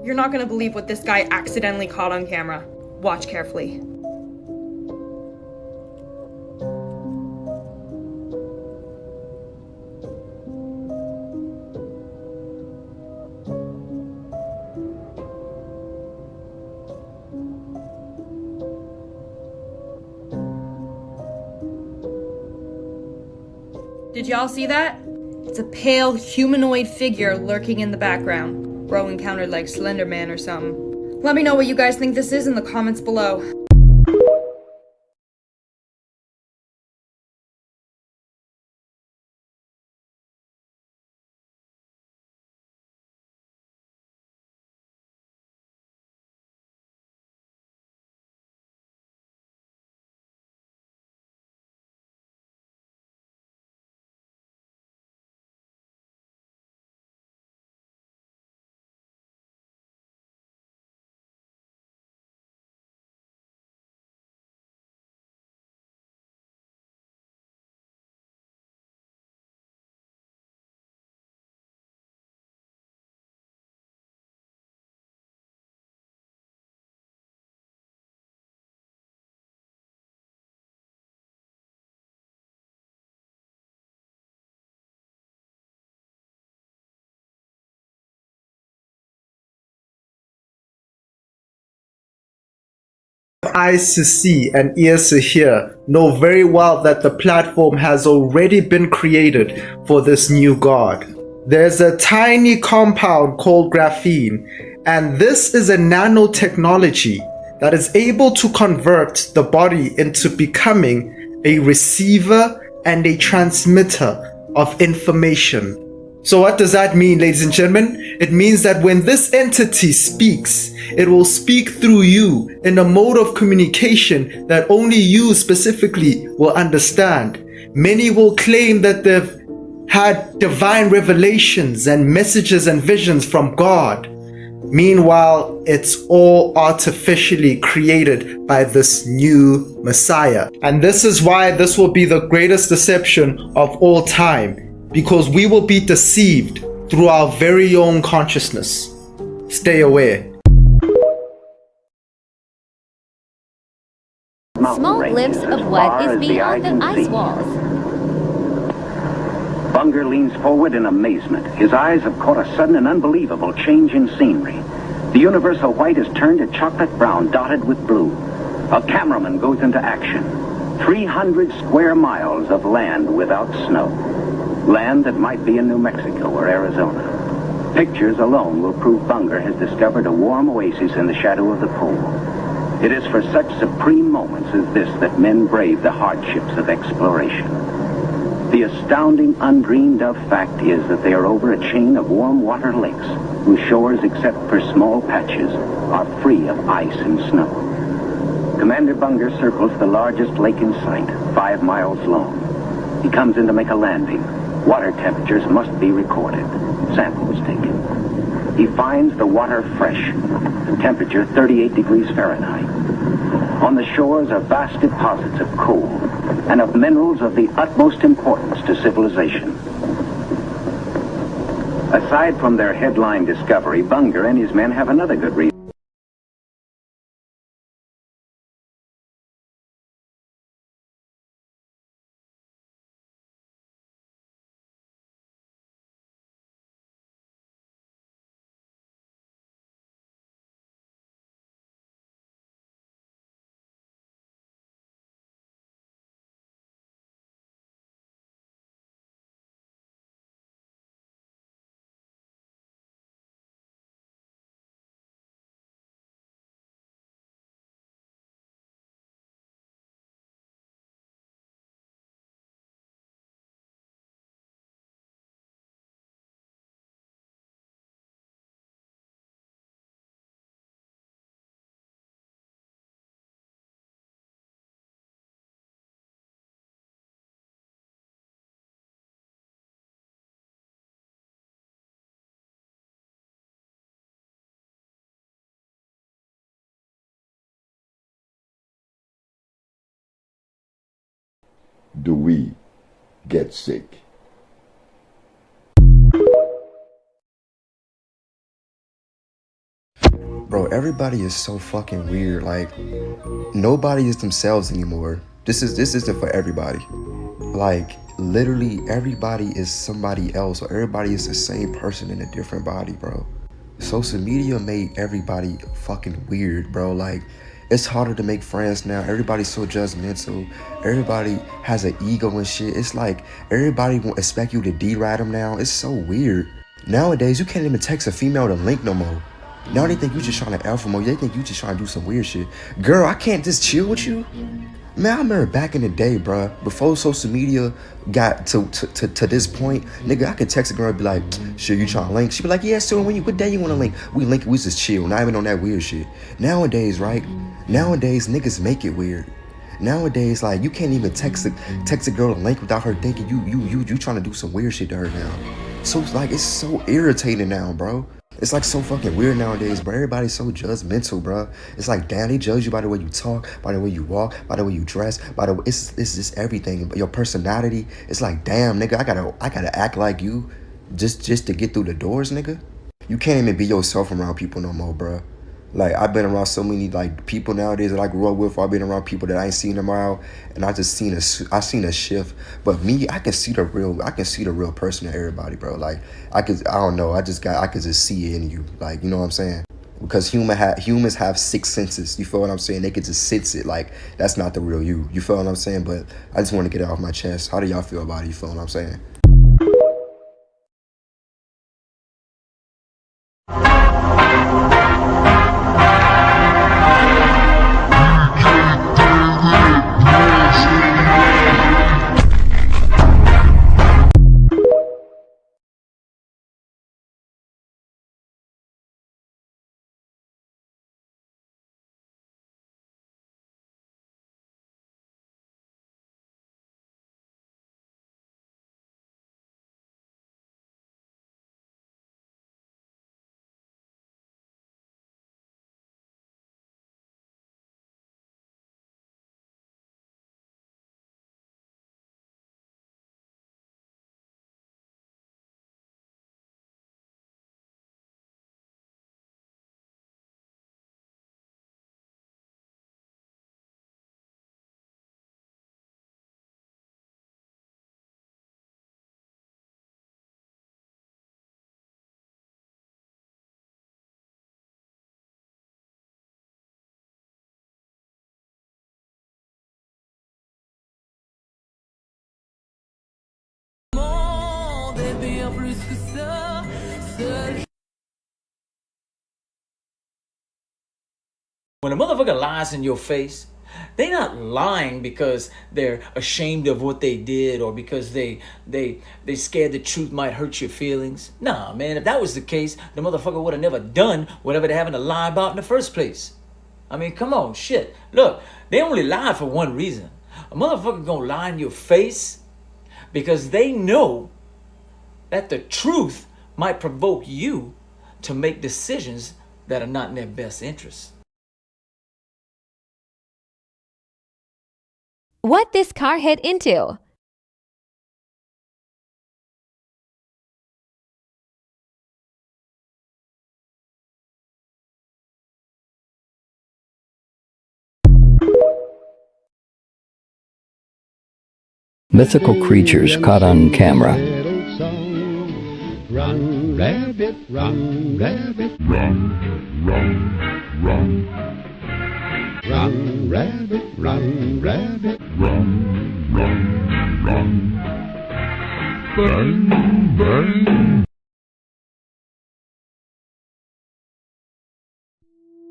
You're not gonna believe what this guy accidentally caught on camera. Watch carefully. Did y'all see that? It's a pale, humanoid figure lurking in the background. Bro encountered like Slender Man or something. Let me know what you guys think this is in the comments below. Eyes to see and ears to hear know very well that the platform has already been created for this new god. There's a tiny compound called graphene, and this is a nanotechnology that is able to convert the body into becoming a receiver and a transmitter of information. So what does that mean, ladies and gentlemen? It means that when this entity speaks, it will speak through you in a mode of communication that only you specifically will understand. Many will claim that they've had divine revelations and messages and visions from God. Meanwhile, it's all artificially created by this new Messiah. And this is why this will be the greatest deception of all time, because we will be deceived through our very own consciousness. Stay aware. Small glimpse of what is beyond the ice walls. Bunger leans forward in amazement. His eyes have caught a sudden and unbelievable change in scenery. The universal white has turned to chocolate brown, dotted with blue. A cameraman goes into action. 300 square miles of land without snow. Land that might be in New Mexico or Arizona. Pictures alone will prove Bunger has discovered a warm oasis in the shadow of the pole. It is for such supreme moments as this that men brave the hardships of exploration. The astounding, undreamed of fact is that they are over a chain of warm water lakes, whose shores, except for small patches, are free of ice and snow. Commander Bunger circles the largest lake in sight, 5 miles long. He comes in to make a landing. Water temperatures must be recorded. Samples taken. He finds the water fresh, the temperature 38 degrees Fahrenheit. On the shores are vast deposits of coal and of minerals of the utmost importance to civilization. Aside from their headline discovery, Bunger and his men have another good reason. Do we get sick? Bro, everybody is so fucking weird. Like, nobody is themselves anymore. This isn't for everybody. Like, literally everybody is somebody else, or everybody is the same person in a different body, bro. Social media made everybody fucking weird, bro. Like, it's harder to make friends now. Everybody's so judgmental. Everybody has an ego and shit. It's like everybody won't expect you to D-ride them now. It's so weird. Nowadays, you can't even text a female to link no more. Now they think you just trying to alpha mode. They think you just trying to do some weird shit. Girl, I can't just chill with you. Man, I remember back in the day, bruh, before social media got to this point, nigga, I could text a girl and be like, sure, you trying to link? She be like, yeah, so what day you want to link? We link, we just chill, not even on that weird shit. Nowadays, right? Nowadays, niggas make it weird. Nowadays, like, you can't even text a girl to link without her thinking you trying to do some weird shit to her now. So, like, it's so irritating now, bro. It's like so fucking weird nowadays, bro. Everybody's so judgmental, bro. It's like, damn, they judge you by the way you talk, by the way you walk, by the way you dress, by the way, it's just everything. Your personality. It's like, damn, nigga, I gotta act like you just to get through the doors, nigga. You can't even be yourself around people no more, bro. Like, I've been around so many, like, people nowadays that I grew up with. I've been around people that I ain't seen in a while, and I seen a shift. But me, I can see the real person in everybody, bro. Like, I don't know, I could just see it in you. Like, you know what I'm saying? Because humans have six senses. You feel what I'm saying? They could just sense it. Like, that's not the real you. You feel what I'm saying? But I just want to get it off my chest. How do y'all feel about it? You feel what I'm saying? When a motherfucker lies in your face, they not lying because they're ashamed of what they did or because they scared the truth might hurt your feelings. Nah, man, if that was the case, the motherfucker would have never done whatever they're having to lie about in the first place. I mean, come on, shit. Look, they only lie for one reason. A motherfucker gonna lie in your face because they know that the truth might provoke you to make decisions that are not in their best interest. What this car hit into? Mythical creatures caught on camera. Run, rabbit, run, rabbit, run, run, run. Run, rabbit, run, rabbit, run, run, run. Bang, bang.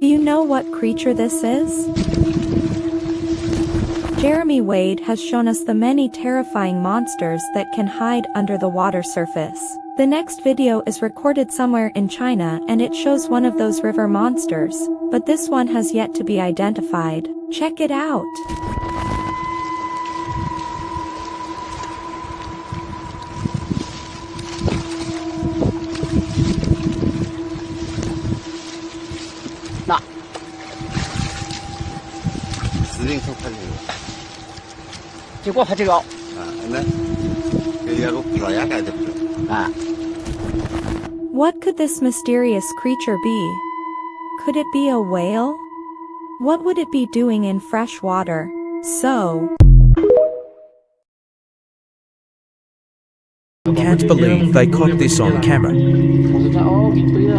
Do you know what creature this is? Jeremy Wade has shown us the many terrifying monsters that can hide under the water surface. The next video is recorded somewhere in China and it shows one of those river monsters, but this one has yet to be identified. Check it out. What could this mysterious creature be? Could it be a whale? What would it be doing in fresh water? So, Can't believe they caught this on camera. Maksudnya oh gitu ya.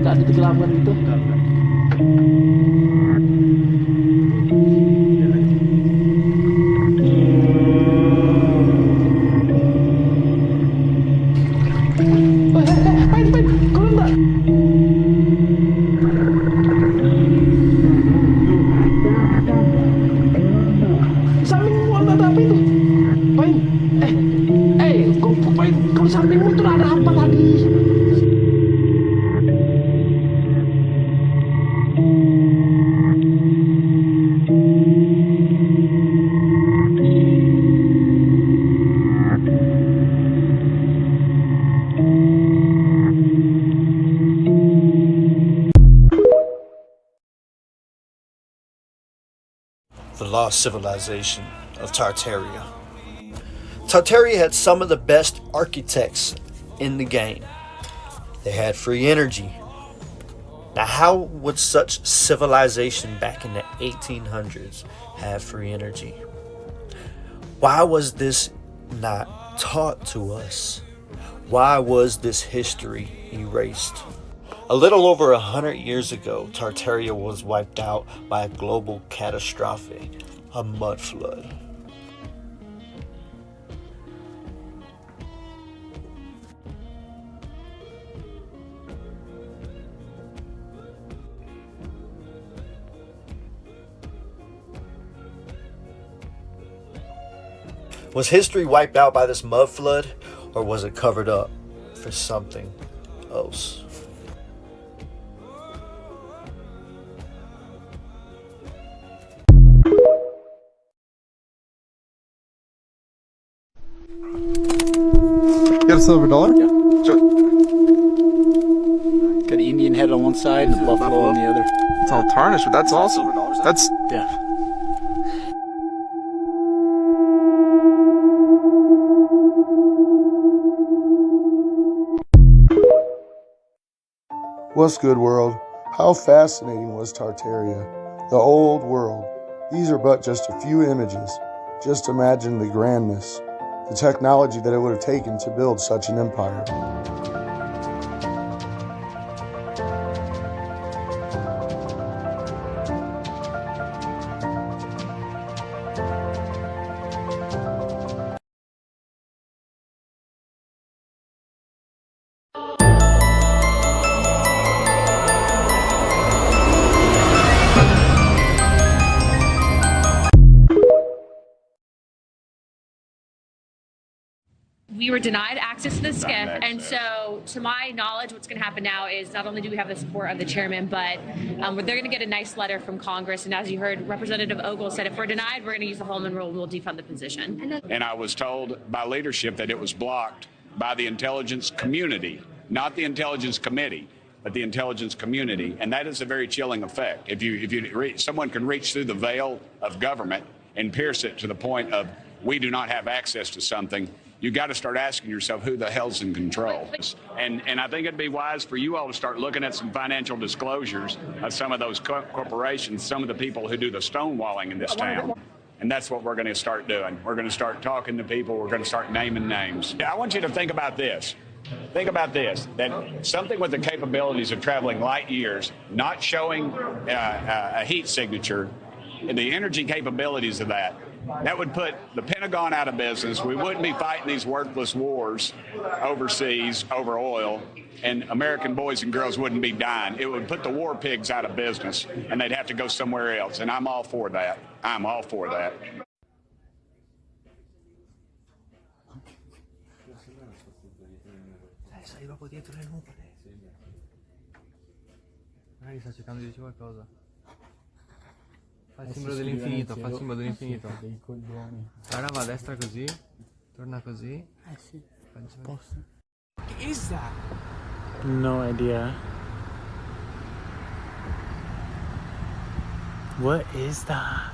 Nggak ada kegelapan gitu. The lost civilization of Tartaria. Tartaria had some of the best architects in the game. They had free energy. Now, how would such civilization back in the 1800s have free energy? Why was this not taught to us? Why was this history erased? A little over 100 years ago, Tartaria was wiped out by a global catastrophe, a mud flood. Was history wiped out by this mud flood, or was it covered up for something else? Got a silver dollar? Yeah. Sure. Got an Indian head on one side and a buffalo on the other. It's all tarnished, but that's awesome. That's yeah. What's good, world? How fascinating was Tartaria? The old world. These are but just a few images. Just imagine the grandness, the technology that it would have taken to build such an empire. We were denied access to the skiff, and so to my knowledge, what's going to happen now is not only do we have the support of the chairman, but they're going to get a nice letter from Congress. And as you heard, Representative Ogle said, if we're denied, we're going to use the Holman rule and we'll defund the position. And I was told by leadership that it was blocked by the intelligence community, not the intelligence committee, but the intelligence community. And that is a very chilling effect. Someone can reach through the veil of government and pierce it to the point of we do not have access to something. You got to start asking yourself who the hell's in control. And I think it'd be wise for you all to start looking at some financial disclosures of some of those corporations, some of the people who do the stonewalling in this town. And that's what we're going to start doing. We're going to start talking to people. We're going to start naming names. I want you to think about this. Think about this, that something with the capabilities of traveling light years, not showing a heat signature, and the energy capabilities of that would put the Pentagon out of business. We wouldn't be fighting these worthless wars overseas over oil, and American boys and girls wouldn't be dying. It would put the war pigs out of business, and they'd have to go somewhere else, and I'm all for that. I'm all for that. Sta cercando di dire qualcosa. Fa il simbolo dell'infinito, fa il simbolo dell'infinito. Ora va a destra così, torna così. Sì. Sposta. What is that? No idea. What is that?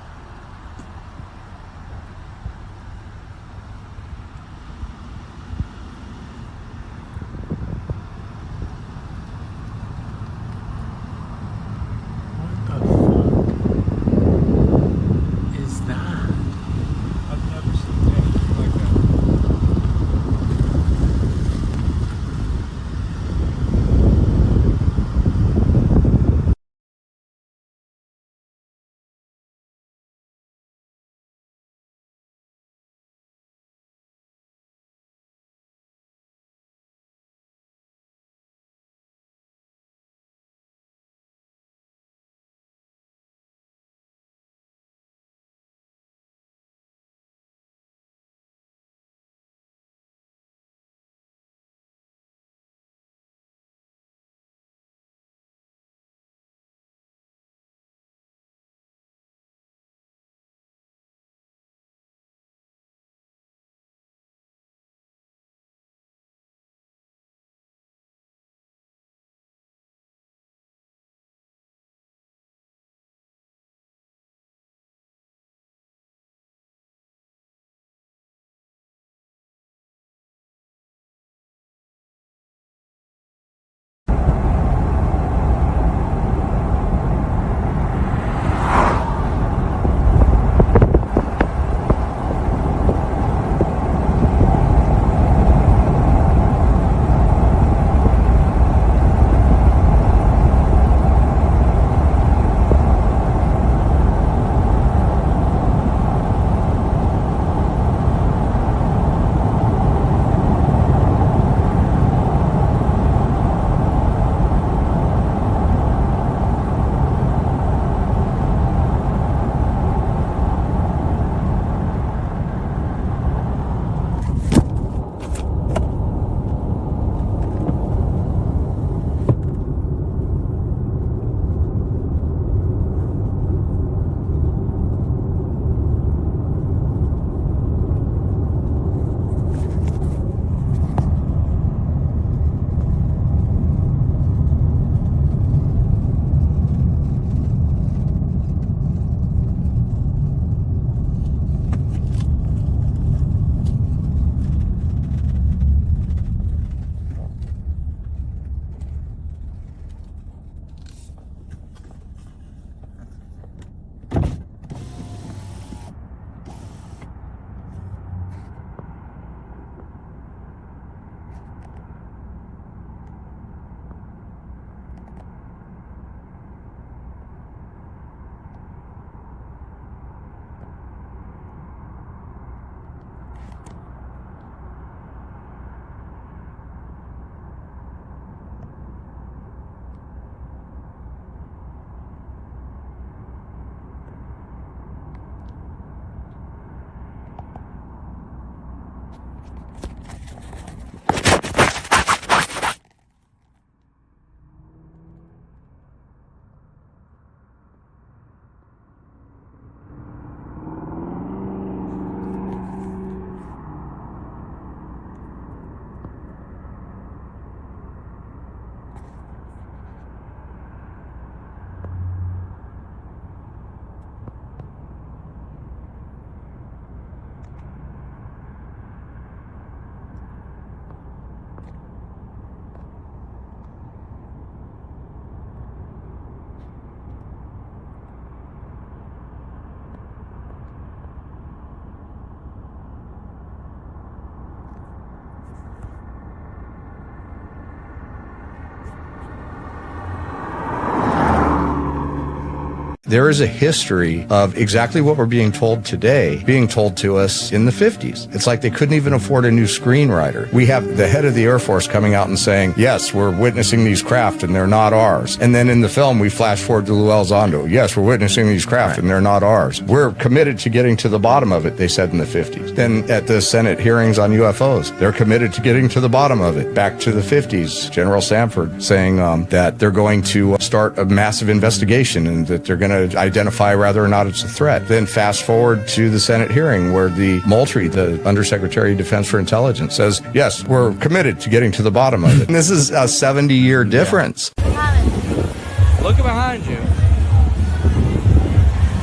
There is a history of exactly what we're being told today, being told to us in the 50s. It's like they couldn't even afford a new screenwriter. We have the head of the Air Force coming out and saying, yes, we're witnessing these craft and they're not ours. And then in the film, we flash forward to Lou Elizondo. Yes, we're witnessing these craft and they're not ours. We're committed to getting to the bottom of it, they said in the 50s. Then at the Senate hearings on UFOs, they're committed to getting to the bottom of it. Back to the 50s, General Sanford saying that they're going to start a massive investigation and that they're going to identify whether or not it's a threat. Then fast forward to the Senate hearing where the Moultrie, the Undersecretary of Defense for Intelligence, says, yes, we're committed to getting to the bottom of it. And this is a 70-year difference. Look behind you.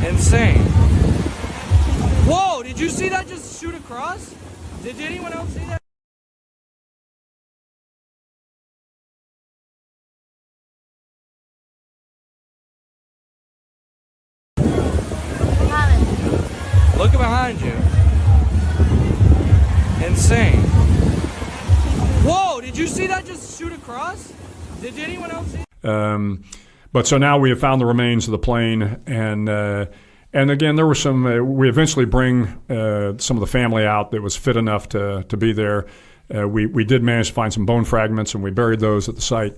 Insane. Whoa, did you see that just shoot across? Did anyone else see that? Look behind you. Insane. Whoa, did you see that just shoot across? Did anyone else see it? But so now we have found the remains of the plane, and again, there were some. We eventually bring some of the family out that was fit enough to be there. We did manage to find some bone fragments, and we buried those at the site.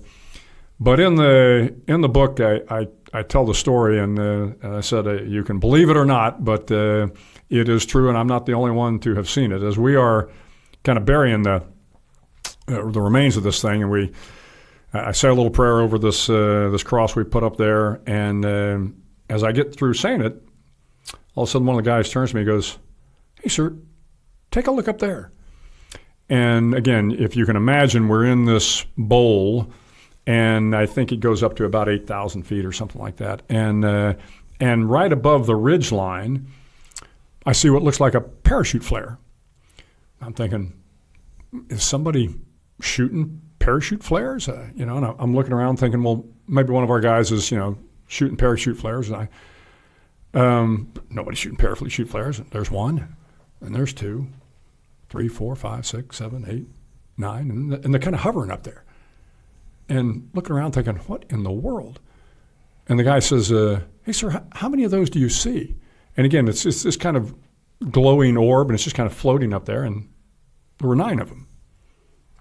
But in the book, I tell the story, and I said you can believe it or not, but it is true, and I'm not the only one to have seen it. As we are kind of burying the remains of this thing, and I say a little prayer over this cross we put up there, and as I get through saying it, all of a sudden one of the guys turns to me and goes, "Hey, sir, take a look up there." And again, if you can imagine, we're in this bowl, and I think it goes up to about 8,000 feet or something like that. And right above the ridge line, I see what looks like a parachute flare. I'm thinking, is somebody shooting parachute flares? And I'm looking around thinking, well, maybe one of our guys is, shooting parachute flares. And nobody's shooting parachute flares. There's one, and there's 2, 3, 4, 5, 6, 7, 8, 9, and they're kind of hovering up there. And looking around thinking, what in the world? And the guy says, hey, sir, how many of those do you see? And again, it's just this kind of glowing orb, and it's just kind of floating up there, and there were 9 of them.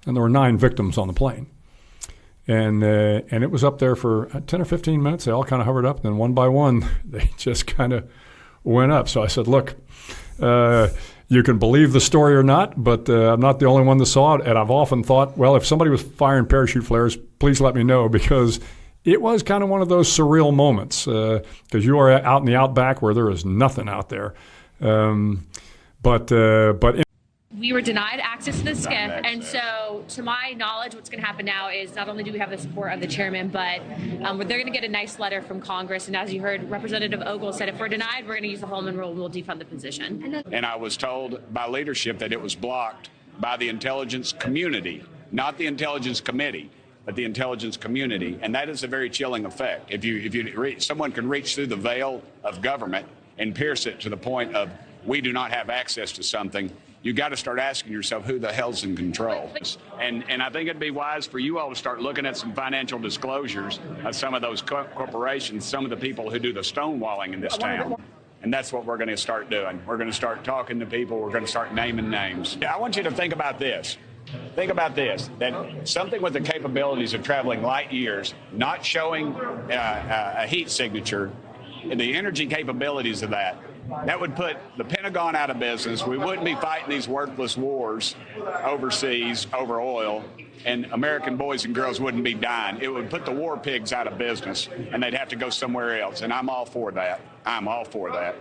And there were 9 victims on the plane. And it was up there for 10 or 15 minutes. They all kind of hovered up, and then one by one, they just kind of went up. So I said, look, you can believe the story or not, but I'm not the only one that saw it. And I've often thought, well, if somebody was firing parachute flares, please let me know, because it was kind of one of those surreal moments, because you are out in the outback where there is nothing out there. We were denied access to the skiff, and so to my knowledge, what's going to happen now is not only do we have the support of the chairman, but they're going to get a nice letter from Congress. And as you heard, Representative Ogle said, if we're denied, we're going to use the Holman rule and we'll defund the position. And I was told by leadership that it was blocked by the intelligence community, not the intelligence committee, but the intelligence community. And that is a very chilling effect. If someone can reach through the veil of government and pierce it to the point of we do not have access to something, you got to start asking yourself who the hell's in control. And I think it'd be wise for you all to start looking at some financial disclosures of some of those corporations, some of the people who do the stonewalling in this town. And that's what we're going to start doing. We're going to start talking to people. We're going to start naming names. I want you to think about this. Think about this, that something with the capabilities of traveling light years, not showing a heat signature, and the energy capabilities of that would put the Pentagon out of business. We wouldn't be fighting these worthless wars overseas over oil, and American boys and girls wouldn't be dying. It would put the war pigs out of business, and they'd have to go somewhere else, and I'm all for that. I'm all for that.